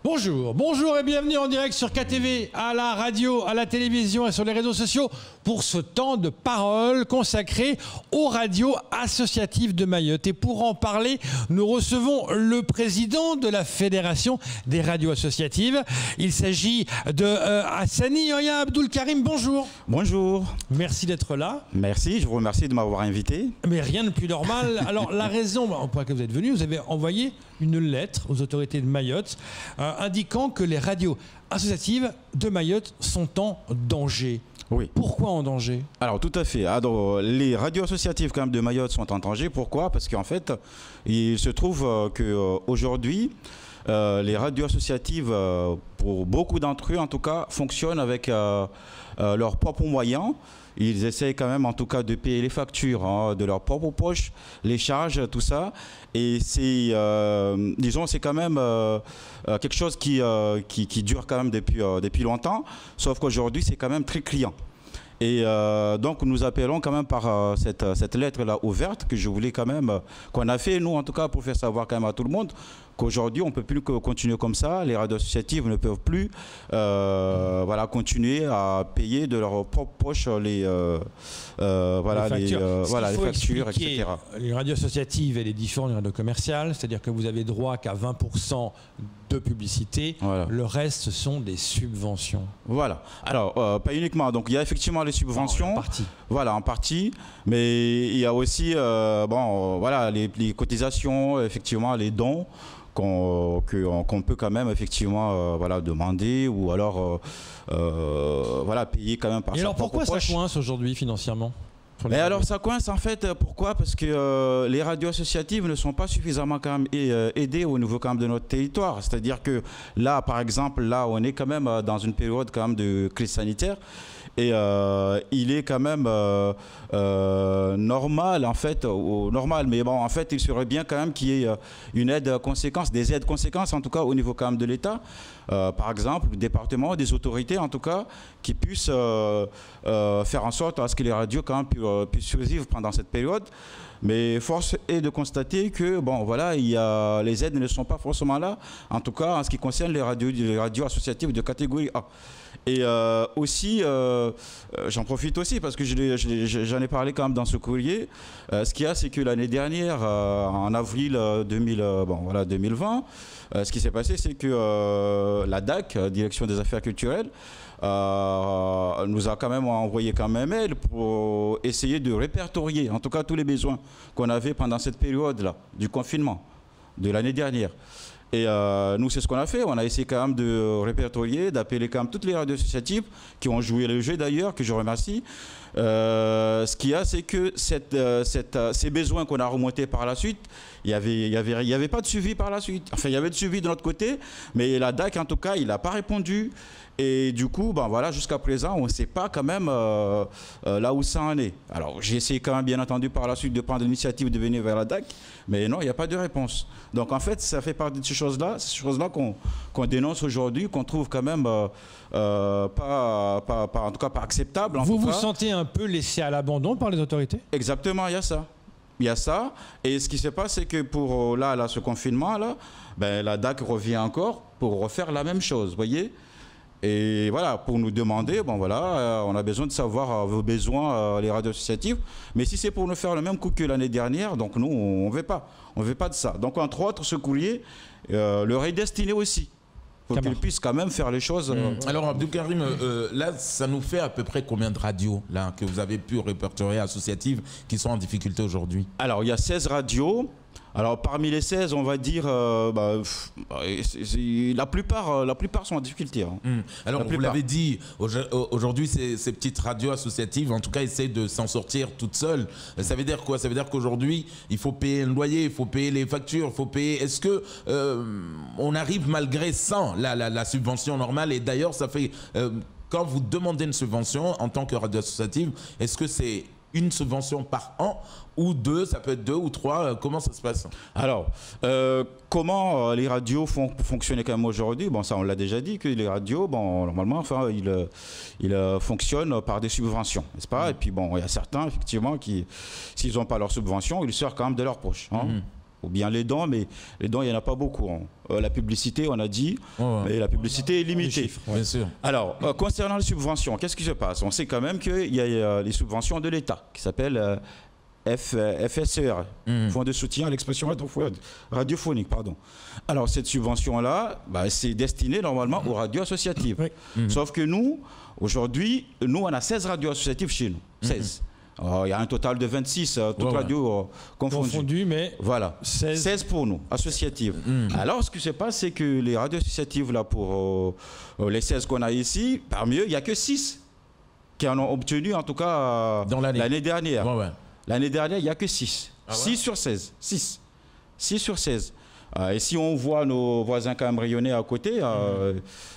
Bonjour, bonjour et bienvenue en direct sur KTV, à la radio, à la télévision et sur les réseaux sociaux pour ce temps de parole consacré aux radios associatives de Mayotte. Et pour en parler, nous recevons le président de la Fédération des radios associatives. Il s'agit de Hassani Oya Abdul Karim. Bonjour. Bonjour. Merci d'être là. Merci, je vous remercie de m'avoir invité. Mais rien de plus normal. Alors la raison pour laquelle vous êtes venu, vous avez envoyé une lettre aux autorités de Mayotte indiquant que les radios associatives de Mayotte sont en danger. Oui. Pourquoi en danger? Alors tout à fait. Alors, les radios associatives quand même de Mayotte sont en danger. Pourquoi? Parce qu'en fait, il se trouve qu'aujourd'hui, les radios associatives, pour beaucoup d'entre eux en tout cas, fonctionnent avec leurs propres moyens. Ils essayent quand même en tout cas de payer les factures de leur propre poche, les charges, tout ça. Et c'est, disons, c'est quand même quelque chose qui dure quand même depuis longtemps, sauf qu'aujourd'hui c'est quand même très client. Et donc nous appelons quand même par cette lettre-là ouverte que je voulais quand même, qu'on a fait nous en tout cas pour faire savoir quand même à tout le monde qu'aujourd'hui on ne peut plus continuer comme ça, les radios associatives ne peuvent plus voilà, continuer à payer de leur propre poche les factures, etc. Les radios associatives, elle est différente des radios commerciales, c'est-à-dire que vous avez droit qu'à 20% de publicité, voilà. Le reste ce sont des subventions. Voilà, alors pas uniquement, donc il y a effectivement les subventions, en partie. Voilà, en partie, mais il y a aussi voilà, les cotisations, effectivement les dons qu'on peut quand même effectivement voilà, demander ou alors voilà, payer quand même par sa propre poche. Et alors pourquoi ça coince aujourd'hui financièrement? Mais alors ça coince en fait, pourquoi? Parce que les radios associatives ne sont pas suffisamment quand même aidées au niveau quand même de notre territoire. C'est-à-dire que là, par exemple, là on est quand même dans une période quand même de crise sanitaire. Et il est quand même normal, en fait, normal, mais bon, en fait, il serait bien quand même qu'il y ait une aide conséquence, des aides conséquences, en tout cas, au niveau quand même de l'État. Par exemple, le département, des autorités, en tout cas, qui puissent faire en sorte à ce que les radios quand même puissent survivre pendant cette période. Mais force est de constater que, bon, voilà, les aides ne sont pas forcément là, en tout cas, en ce qui concerne les radios associatives de catégorie A. Et aussi, j'en profite aussi parce que j'en ai parlé quand même dans ce courrier. Ce qu'il y a, c'est que l'année dernière, en avril 2020, ce qui s'est passé, c'est que la DAC, Direction des Affaires Culturelles, nous a quand même envoyé quand même un mail pour essayer de répertorier, en tout cas, tous les besoins qu'on avait pendant cette période-là, du confinement de l'année dernière. Et nous, c'est ce qu'on a fait. On a essayé quand même de répertorier, d'appeler quand même toutes les radios associatives qui ont joué le jeu d'ailleurs, que je remercie. Ce qu'il y a, c'est que ces besoins qu'on a remontés par la suite, il y avait pas de suivi par la suite. Enfin, il y avait de suivi de notre côté, mais la DAC, en tout cas, il n'a pas répondu. Et du coup, ben voilà, jusqu'à présent, on ne sait pas quand même là où ça en est. Alors, j'ai essayé quand même, bien entendu, par la suite de prendre l'initiative de venir vers la DAC, mais non, il n'y a pas de réponse. Donc, en fait, ça fait partie de ces choses-là qu'on dénonce aujourd'hui, qu'on trouve quand même en tout cas pas acceptable. Vous vous sentez un peu laissé à l'abandon par les autorités? Exactement, il y a ça. Il y a ça. Et ce qui se passe, c'est que pour ce confinement-là, ben, la DAC revient encore pour refaire la même chose, vous voyez. Et voilà, pour nous demander, bon voilà, on a besoin de savoir vos besoins, les radios associatives. Mais si c'est pour nous faire le même coup que l'année dernière, donc nous, on ne veut pas. On ne veut pas de ça. Donc, entre autres, ce courrier leur est destiné aussi. Pour qu'ils puissent quand même faire les choses. Alors, Abdul Karim, là, ça nous fait à peu près combien de radios là, que vous avez pu répertorier associatives qui sont en difficulté aujourd'hui? Alors, il y a 16 radios. Alors, parmi les 16, on va dire, la plupart sont en difficulté. Hein. Alors, vous l'avez dit, aujourd'hui, ces petites radios associatives, en tout cas, essaient de s'en sortir toutes seules. Ça veut dire quoi? Ça veut dire qu'aujourd'hui, il faut payer un loyer, il faut payer les factures, il faut payer... Est-ce que on arrive malgré sans la subvention normale? Et d'ailleurs, ça fait... quand vous demandez une subvention en tant que radio associative, est-ce que c'est une subvention par an ou deux, ça peut être 2 ou 3, comment ça se passe? Alors, comment les radios fonctionnent quand même aujourd'hui? Bon, ça on l'a déjà dit, que les radios, bon, normalement, enfin, ils fonctionnent par des subventions, n'est-ce pas? Et puis bon, il y a certains, effectivement, qui, s'ils n'ont pas leur subvention, ils sortent quand même de leur poche. Hein. ou bien les dons, mais les dons, il n'y en a pas beaucoup. Hein. La publicité, on a dit, mais la publicité est limitée. Bien sûr. Alors, concernant les subventions, qu'est-ce qui se passe? On sait quand même qu'il y a les subventions de l'État, qui s'appellent FSER, Fonds de soutien à l'expression radiophonique. Pardon. Alors, cette subvention-là, c'est destiné normalement aux radios associatives. Sauf que nous, aujourd'hui, on a 16 radios associatives chez nous. 16. Il y a un total de 26, toutes radios confondues. Mais voilà, 16 pour nous, associatives. Alors, ce qui se passe, c'est que les radios associatives, là, pour les 16 qu'on a ici, parmi eux, il n'y a que 6 qui en ont obtenu, en tout cas, l'année dernière. L'année dernière, il n'y a que 6. 6 sur 16. 6 sur 16. Et si on voit nos voisins quand même rayonner à côté,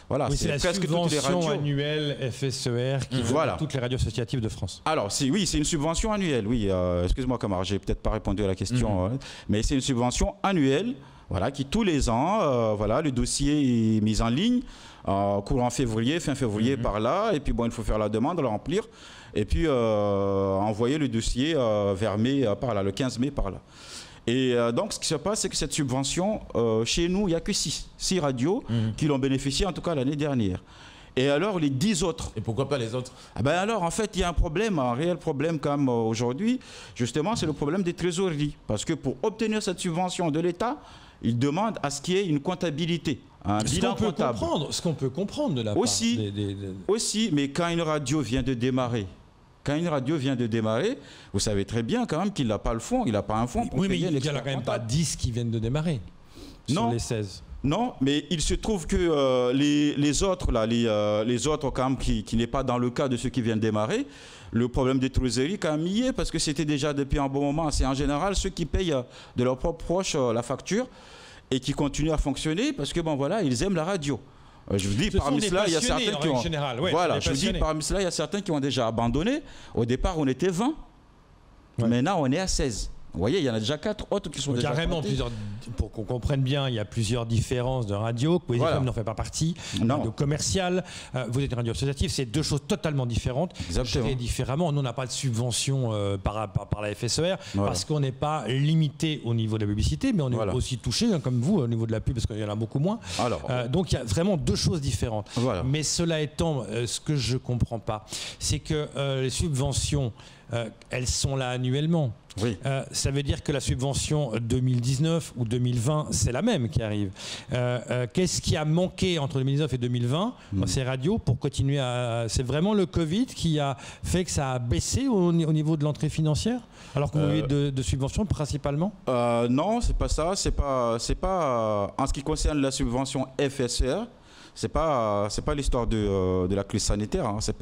voilà, c'est presque toutes les radios. C'est la subvention annuelle FSER qui voilà. Toutes les radios associatives de France. Alors, oui, c'est une subvention annuelle. Oui, excuse-moi, Camara, j'ai peut-être pas répondu à la question, mais c'est une subvention annuelle, voilà, qui tous les ans, voilà, le dossier est mis en ligne, courant février, fin février par là, et puis bon, il faut faire la demande, le remplir, et puis envoyer le dossier vers mai par là, le 15 mai par là. Et donc, ce qui se passe, c'est que cette subvention, chez nous, il n'y a que 6 radios qui l'ont bénéficié, en tout cas l'année dernière. Et alors, les 10 autres. Et pourquoi pas les autres? Alors, en fait, il y a un problème, un réel problème comme aujourd'hui. Justement, c'est le problème des trésoreries. Parce que pour obtenir cette subvention de l'État, ils demandent à ce qu'il y ait une comptabilité, un bilan comptable. Ce qu'on peut comprendre de la part Aussi, mais quand une radio vient de démarrer, vous savez très bien quand même qu'il n'a pas le fonds, il n'a pas un fonds pour payer l'expert comptable. Oui, mais il n'y en a quand même pas 10 qui viennent de démarrer sur les 16. Non, mais il se trouve que les autres, là, les autres quand même qui n'est pas dans le cas de ceux qui viennent démarrer, le problème des trésoreries quand même y est, parce que c'était déjà depuis un bon moment. C'est en général ceux qui payent de leurs propres proches la facture et qui continuent à fonctionner parce que bon voilà, ils aiment la radio. Je vous dis, parmi cela, il y a certains qui ont. Voilà, je vous dis, parmi cela, il y a certains qui ont déjà abandonné. Au départ, on était 20. Maintenant, on est à 16. Vous voyez, il y en a déjà 4 autres qui sont déjà carrément plusieurs, pour qu'on comprenne bien, il y a plusieurs différences de radio. Poésie FM n'en fait pas partie. De commercial, vous êtes une radio associative, c'est deux choses totalement différentes. Gérées différemment. Nous, on n'a pas de subvention par la FSER parce qu'on n'est pas limité au niveau de la publicité, mais on est aussi touché, comme vous, au niveau de la pub, parce qu'il y en a beaucoup moins. Donc, il y a vraiment deux choses différentes. Mais cela étant, ce que je ne comprends pas, c'est que les subventions, elles sont là annuellement. Ça veut dire que la subvention 2019 ou 2020, c'est la même qui arrive. Qu'est-ce qui a manqué entre 2019 et 2020 dans ces radios pour continuer à... C'est vraiment le Covid qui a fait que ça a baissé au niveau de l'entrée financière, alors qu'on avait de subventions principalement? Non, c'est pas ça. C'est pas en ce qui concerne la subvention FSR. C'est pas l'histoire de la crise sanitaire, hein. C'est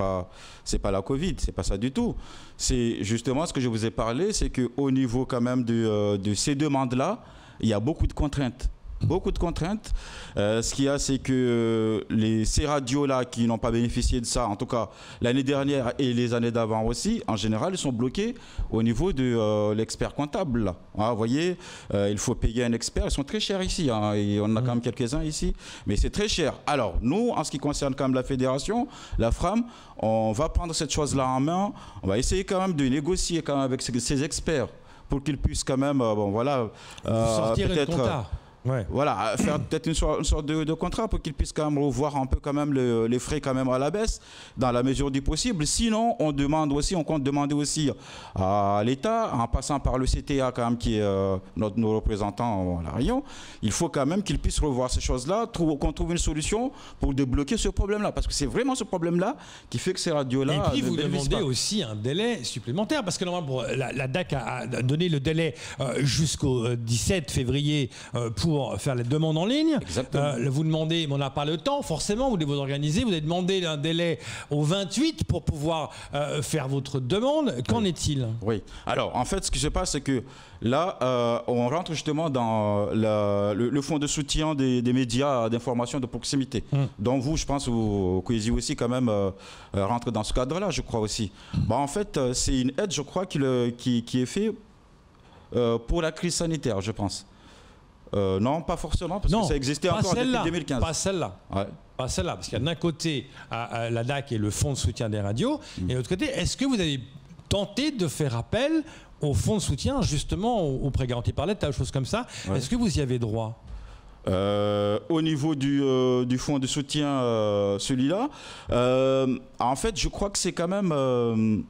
pas la Covid, c'est pas ça du tout. C'est justement ce que je vous ai parlé, c'est qu'au niveau quand même de ces demandes-là, il y a beaucoup de contraintes. Beaucoup de contraintes. Ce qu'il y a, c'est que ces radios-là qui n'ont pas bénéficié de ça, en tout cas l'année dernière et les années d'avant aussi, en général, ils sont bloqués au niveau de l'expert comptable. Là. Vous voyez, il faut payer un expert. Ils sont très chers ici. Hein, et on en a quand même quelques-uns ici. Mais c'est très cher. Alors, nous, en ce qui concerne quand même la fédération, la FRAM, on va prendre cette chose-là en main. On va essayer quand même de négocier quand même avec ces experts pour qu'ils puissent quand même, sortir peut-être... Voilà, faire peut-être une sorte de contrat pour qu'ils puissent quand même revoir un peu quand même les frais quand même à la baisse dans la mesure du possible. Sinon, on compte demander aussi à l'État, en passant par le CTA quand même qui est nos représentants à la Réunion, il faut quand même qu'ils puissent revoir ces choses-là, qu'on trouve une solution pour débloquer ce problème-là. Parce que c'est vraiment ce problème-là qui fait que ces radios-là... Et puis vous demandez aussi un délai supplémentaire, parce que normalement la DAC a donné le délai jusqu'au 17 février pour faire les demandes en ligne. Vous demandez, mais on n'a pas le temps, forcément, vous devez vous organiser, vous avez demandé un délai au 28 pour pouvoir faire votre demande. Qu'en est-il? Oui, alors en fait, ce qui se passe, c'est que là, on rentre justement dans le fonds de soutien des médias d'information de proximité, dont vous, je pense, vous aussi quand même rentre dans ce cadre-là, je crois aussi. En fait, c'est une aide, je crois, qui est faite pour la crise sanitaire, je pense. Non, pas forcément, parce que ça existait encore depuis 2015. Pas celle-là. Pas celle-là, parce qu'il y a d'un côté la DAC et le fonds de soutien des radios, et de l'autre côté, est-ce que vous avez tenté de faire appel au fonds de soutien, justement, au prêt garanti par l'État, des choses comme ça. Ouais. Est-ce que vous y avez droit ? Au niveau du fonds de soutien, celui-là, en fait, je crois que c'est quand même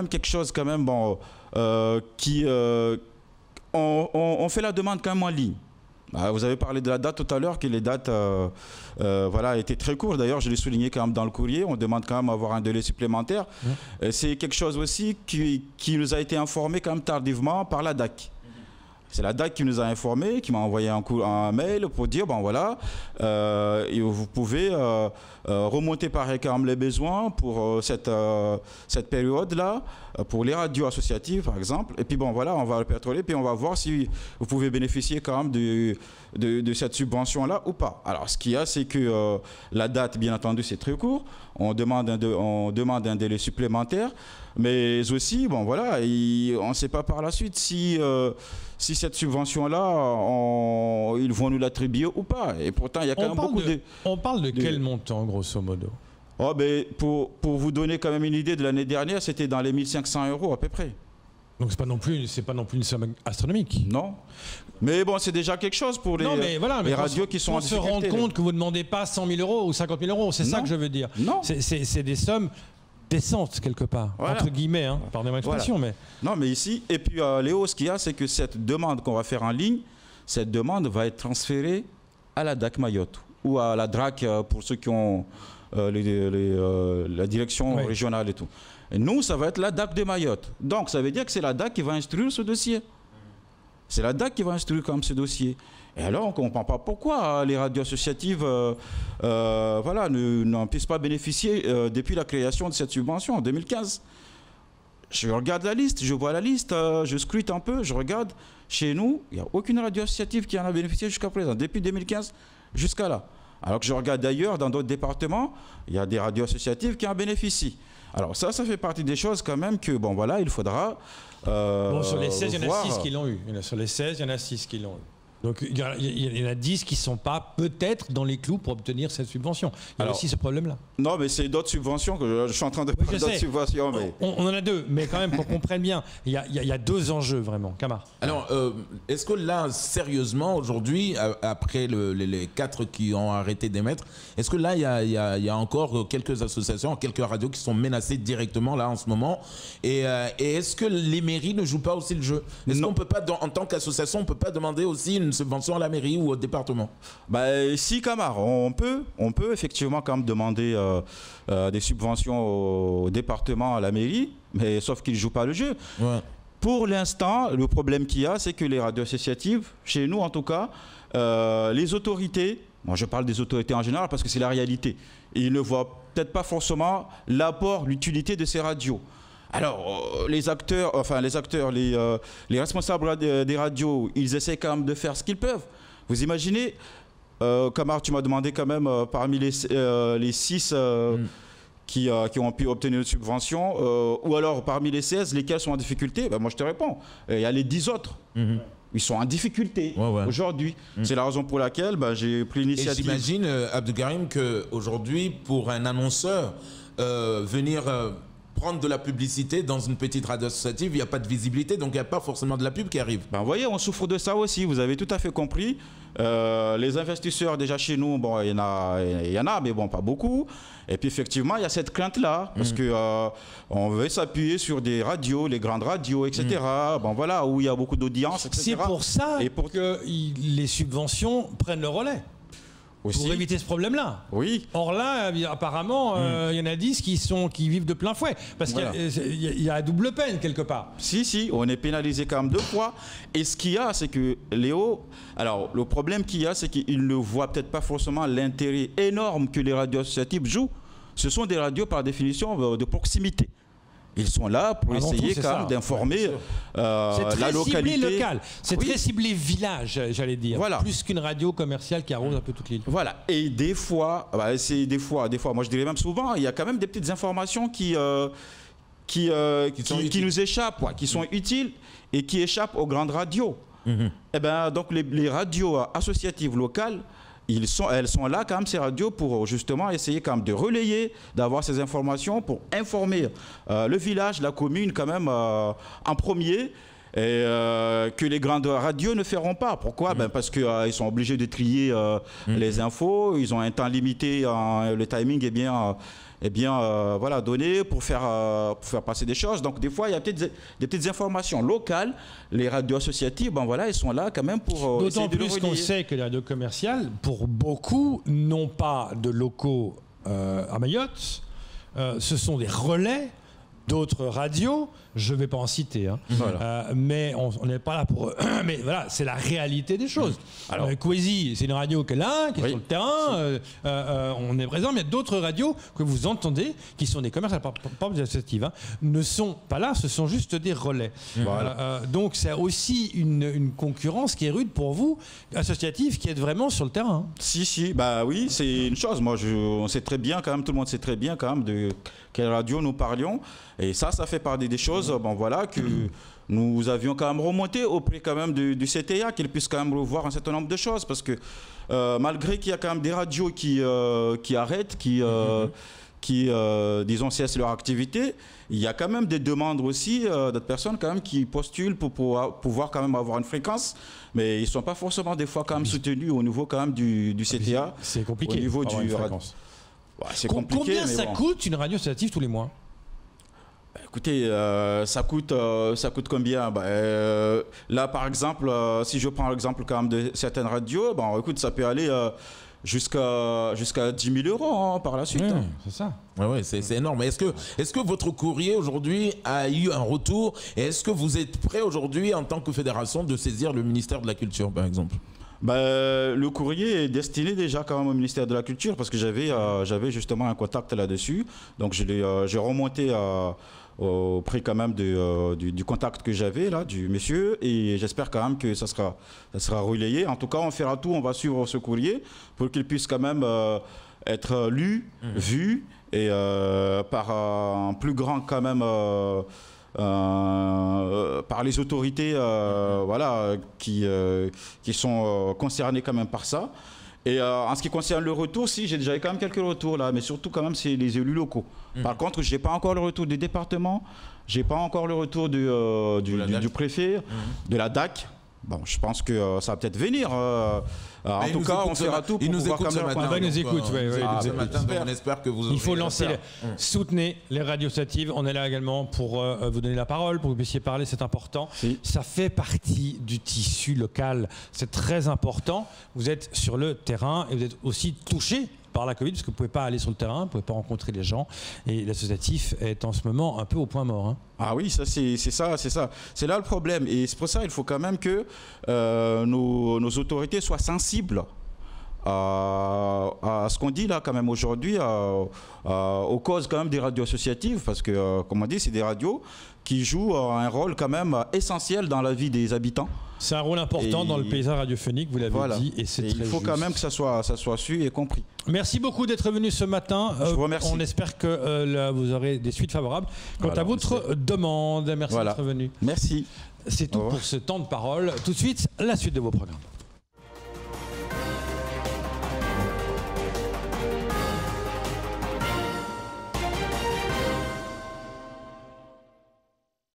quelque chose quand même qui on fait la demande quand même en ligne. Vous avez parlé de la date tout à l'heure, que les dates voilà, étaient très courtes. D'ailleurs, je l'ai souligné quand même dans le courrier. On demande quand même d'avoir un délai supplémentaire. C'est quelque chose aussi qui nous a été informé quand même tardivement par la DAC. C'est la DAC qui nous a informé, qui m'a envoyé un mail pour dire, bon voilà, vous pouvez remonter par quand même les besoins pour cette période-là, pour les radios associatives par exemple. Et puis bon voilà, on va le pétroler, puis on va voir si vous pouvez bénéficier quand même de cette subvention-là ou pas. Alors ce qu'il y a, c'est que la date, bien entendu, c'est très court. On demande un délai supplémentaire. Mais aussi, bon voilà, on ne sait pas par la suite si cette subvention-là, ils vont nous l'attribuer ou pas. Et pourtant, il y a quand même beaucoup de... On parle de quel montant, grosso modo ? Pour vous donner quand même une idée de l'année dernière, c'était dans les 1 500 € à peu près. Donc c'est pas non plus une somme astronomique. Non. Mais bon, c'est déjà quelque chose pour les radios qui sont en difficulté. On se rend compte que vous ne demandez pas 100 000 € ou 50 000 €, c'est ça que je veux dire. Non. C'est des sommes... décente quelque part, entre guillemets, hein, pardonnez-moi l'expression. Voilà. Non, mais ici, et puis Léo, ce qu'il y a, c'est que cette demande qu'on va faire en ligne, cette demande va être transférée à la DAC Mayotte ou à la DRAC pour ceux qui ont la direction régionale et tout. Et nous, ça va être la DAC de Mayotte. Donc, ça veut dire que c'est la DAC qui va instruire ce dossier. C'est la DAC qui va instruire comme ce dossier. Et alors, on ne comprend pas pourquoi les radios associatives n'en puissent pas bénéficier depuis la création de cette subvention en 2015. Je regarde la liste, je vois la liste, je scrute un peu, je regarde. Chez nous, il n'y a aucune radio associative qui en a bénéficié jusqu'à présent, depuis 2015 jusqu'à là. Alors que je regarde d'ailleurs, dans d'autres départements, il y a des radios associatives qui en bénéficient. Alors ça fait partie des choses quand même que, bon voilà, il faudra... sur les 16, il y en a 6 qui l'ont eu. Sur les 16, il y en a 6 qui l'ont eu. Donc il y en a 10 qui ne sont pas peut-être dans les clous pour obtenir cette subvention. Il y a aussi ce problème-là. Non, mais c'est d'autres subventions que je suis en train de parler d'autres subventions. Mais... On en a 2, mais quand même pour qu'on comprenne bien, il y a 2 enjeux vraiment. Camar. Alors, est-ce que là, sérieusement, aujourd'hui, après les 4 qui ont arrêté d'émettre, est-ce que là, il y a encore quelques associations, quelques radios qui sont menacées directement là en ce moment et est-ce que les mairies ne jouent pas aussi le jeu? Est-ce qu'on peut pas, en tant qu'association, on peut pas demander aussi une subvention à la mairie ou au département? Si, Camar, on peut effectivement quand même demander des subventions au département, à la mairie, mais sauf qu'ils ne jouent pas le jeu. Ouais. Pour l'instant, le problème qu'il y a, c'est que les radios associatives, chez nous en tout cas, les autorités, moi je parle des autorités en général parce que c'est la réalité, ils ne voient peut-être pas forcément l'apport, l'utilité de ces radios. Alors, les responsables des radios, ils essaient quand même de faire ce qu'ils peuvent. Vous imaginez, Camar, tu m'as demandé quand même, parmi les 6 qui ont pu obtenir une subvention, ou alors parmi les 16, lesquels sont en difficulté, moi je te réponds. Il y a les 10 autres. Ils sont en difficulté aujourd'hui. C'est la raison pour laquelle j'ai pris l'initiative. Et j'imagine, Abdoukarim, qu'aujourd'hui, pour un annonceur, venir... prendre de la publicité dans une petite radio associative, il n'y a pas de visibilité, donc il n'y a pas forcément de la pub qui arrive. Vous voyez, on souffre de ça aussi, vous avez tout à fait compris. Les investisseurs, déjà chez nous, bon, il y en a, mais bon, pas beaucoup. Et puis effectivement, il y a cette crainte-là, parce qu'on veut s'appuyer sur des radios, les grandes radios, etc. Bon, voilà, où il y a beaucoup d'audience, etc. C'est pour ça que les subventions prennent le relais. Aussi. Pour éviter ce problème-là. Oui. Or là, apparemment, il y en a 10 qui vivent de plein fouet. Parce qu'il y a double peine quelque part. Si, on est pénalisé quand même 2 fois. Et ce qu'il y a, c'est que Léo... Alors, le problème qu'il y a, c'est qu'il ne voit peut-être pas forcément l'intérêt énorme que les radios associatives jouent. Ce sont des radios, par définition, de proximité. Ils sont là pour essayer quand même d'informer la localité. C'est très ciblé local, c'est très ciblé village, j'allais dire. Voilà. Plus qu'une radio commerciale qui arrose un peu toute l'île. Voilà. Et des fois, moi je dirais même souvent, il y a quand même des petites informations qui nous échappent, qui sont utiles et qui échappent aux grandes radios. Et donc les radios associatives locales, elles sont là quand même, ces radios, pour justement essayer quand même de relayer, d'avoir ces informations pour informer le village, la commune quand même en premier. Et que les grandes radios ne feront pas. Pourquoi? Parce qu'ils sont obligés de trier les infos, ils ont un temps limité, le timing est bien voilà, donné pour faire passer des choses. Donc des fois, il y a peut-être des petites informations locales. Les radios associatives, voilà, elles sont là quand même pour d'autant plus qu'on sait que les radios commerciales, pour beaucoup, n'ont pas de locaux à Mayotte. Ce sont des relais d'autres radios, je ne vais pas en citer, hein. Voilà. Mais on n'est pas là pour... mais voilà, c'est la réalité des choses. Alors, Kwesi, c'est une radio qui est là, qui est sur le terrain, on est présent, mais il y a d'autres radios que vous entendez, qui sont des commerces, pas des associatives, hein, ne sont pas là, ce sont juste des relais. Voilà. Donc c'est aussi une concurrence qui est rude pour vous, associatifs, qui êtes vraiment sur le terrain. Hein. Si, bah oui, c'est une chose. Moi, on sait très bien quand même, tout le monde sait très bien quand même de quelle radio nous parlions. Et ça fait partie des choses, voilà, que nous avions quand même remonté auprès quand même du CTA, qu'il puisse quand même revoir un certain nombre de choses, parce que malgré qu'il y a quand même des radios qui arrêtent, qui disons, cessent leur activité, il y a quand même des demandes aussi d'autres personnes quand même qui postulent pour pouvoir quand même avoir une fréquence, mais ils ne sont pas forcément des fois quand même soutenus au niveau quand même du CTA. C'est compliqué. Au niveau du fréquence. Ouais, c'est compliqué. Combien ça coûte une radio associative tous les mois? Écoutez, ça coûte combien? Là, par exemple, si je prends l'exemple quand même de certaines radios, écoute, ça peut aller jusqu'à 10 000 € hein, par la suite. Hein. C'est ça. Ouais, c'est énorme. Est-ce que votre courrier aujourd'hui a eu un retour? Et est-ce que vous êtes prêt aujourd'hui, en tant que fédération, de saisir le ministère de la Culture, par exemple? Le courrier est destiné déjà quand même au ministère de la Culture, parce que j'avais justement un contact là-dessus. Donc j'ai remonté auprès quand même du contact que j'avais là, du monsieur, et j'espère quand même que ça sera relayé. En tout cas, on fera tout, on va suivre ce courrier pour qu'il puisse quand même être lu, vu, et par un plus grand quand même... par les autorités voilà, qui sont concernées quand même par ça. Et en ce qui concerne le retour, si j'ai déjà eu quand même quelques retours là, mais surtout quand même c'est les élus locaux. Par contre, j'ai pas encore le retour du département, j'ai pas encore le retour du préfet, de la DAC. Bon, je pense que ça va peut-être venir. En tout cas, on fera tout pour pouvoir quand même... Il nous écoute, ce matin, on espère que vous... Il faut lancer... Soutenez les radios associatives. On est là également pour vous donner la parole, pour que vous puissiez parler, c'est important. Si. Ça fait partie du tissu local. C'est très important. Vous êtes sur le terrain et vous êtes aussi touché par la Covid, parce que vous ne pouvez pas aller sur le terrain, vous ne pouvez pas rencontrer les gens. Et l'associatif est en ce moment un peu au point mort. Hein. Ah oui, ça c'est ça. C'est là le problème. Et c'est pour ça qu'il faut quand même que nos autorités soient sensibles à ce qu'on dit là quand même aujourd'hui, aux causes quand même des radios associatives, parce que, comme on dit, c'est des radios qui jouent un rôle quand même essentiel dans la vie des habitants. C'est un rôle important dans le paysage radiophonique, vous l'avez dit, et c'est très juste. Il faut quand même que ça soit su et compris. Merci beaucoup d'être venu ce matin. Je vous remercie. On espère que vous aurez des suites favorables quant à votre demande. Merci d'être venu. Merci. C'est tout pour ce temps de parole. Tout de suite, la suite de vos programmes.